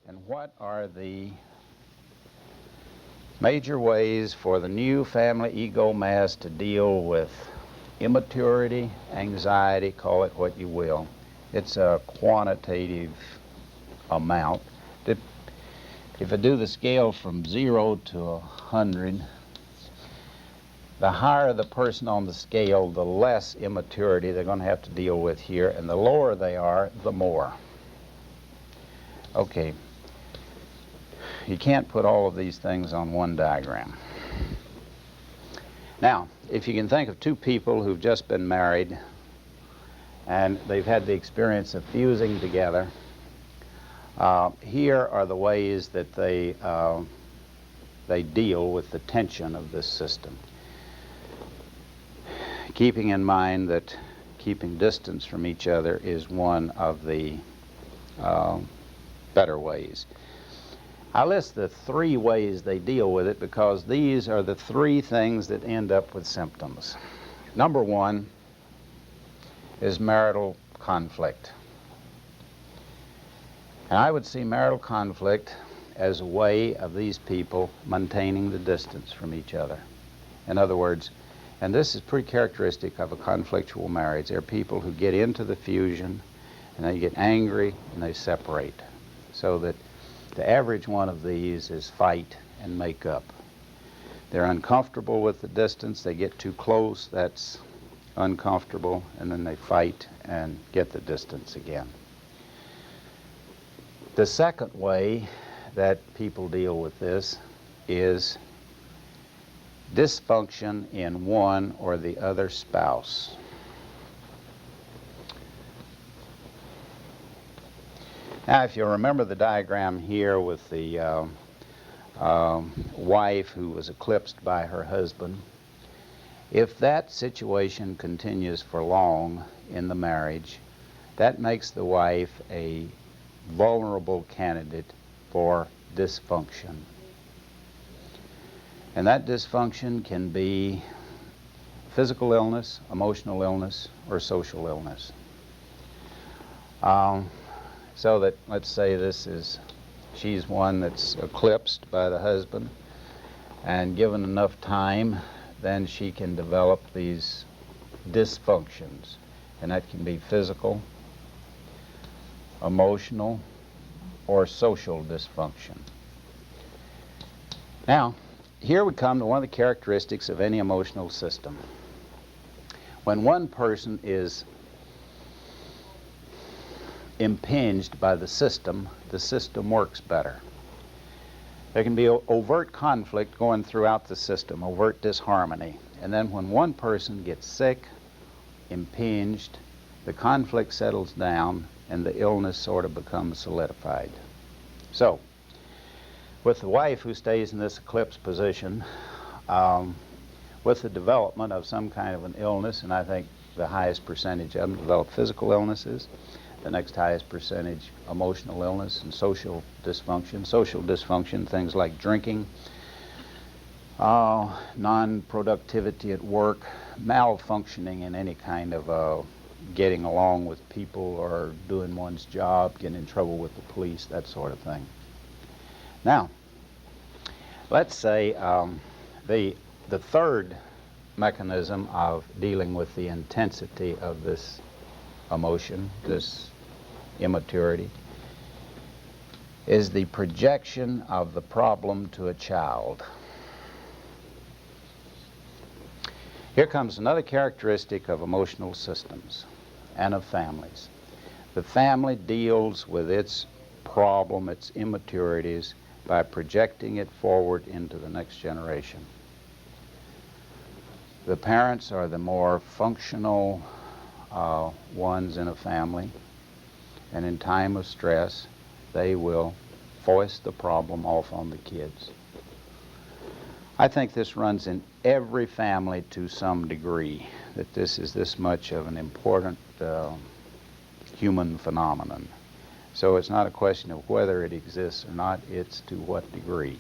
And what are the major ways for the new family ego mass to deal with immaturity, anxiety, call it what you will? It's a quantitative amount. If I do the scale from 0 to 100, the higher the person on the scale, the less immaturity they're going to have to deal with here, and the lower they are, the more. Okay. You can't put all of these things on one diagram. Now, if you can think of two people who've just been married and they've had the experience of fusing together, here are the ways that they deal with the tension of this system. Keeping in mind that keeping distance from each other is one of the better ways. I list the three ways they deal with it because these are the three things that end up with symptoms. Number one is marital conflict. And I would see marital conflict as a way of these people maintaining the distance from each other. In other words, and this is pretty characteristic of a conflictual marriage, there are people who get into the fusion and they get angry and they separate. So that the average one of these is fight and make up. They're uncomfortable with the distance, they get too close, that's uncomfortable, and then they fight and get the distance again. The second way that people deal with this is dysfunction in one or the other spouse. Now, if you'll remember the diagram here with the wife who was eclipsed by her husband, if that situation continues for long in the marriage, that makes the wife a vulnerable candidate for dysfunction. And that dysfunction can be physical illness, emotional illness, or social illness. So that, let's say she's one that's eclipsed by the husband, and given enough time, then she can develop these dysfunctions. And that can be physical, emotional, or social dysfunction. Now, here we come to one of the characteristics of any emotional system. When one person is impinged by the system works better. There can be overt conflict going throughout the system, overt disharmony. And then when one person gets sick, impinged, the conflict settles down and the illness sort of becomes solidified. So, with the wife who stays in this eclipse position, with the development of some kind of an illness, and I think the highest percentage of them develop physical illnesses, the next highest percentage emotional illness and social dysfunction. Social dysfunction, things like drinking, non-productivity at work, malfunctioning in any kind of getting along with people or doing one's job, getting in trouble with the police, that sort of thing. Now, let's say the third mechanism of dealing with the intensity of this emotion, this immaturity, is the projection of the problem to a child. Here comes another characteristic of emotional systems and of families. The family deals with its problem, its immaturities, by projecting it forward into the next generation. The parents are the more functional ones in a family, and in time of stress, they will foist the problem off on the kids. I think this runs in every family to some degree, that this is this much of an important human phenomenon. So it's not a question of whether it exists or not, it's to what degree.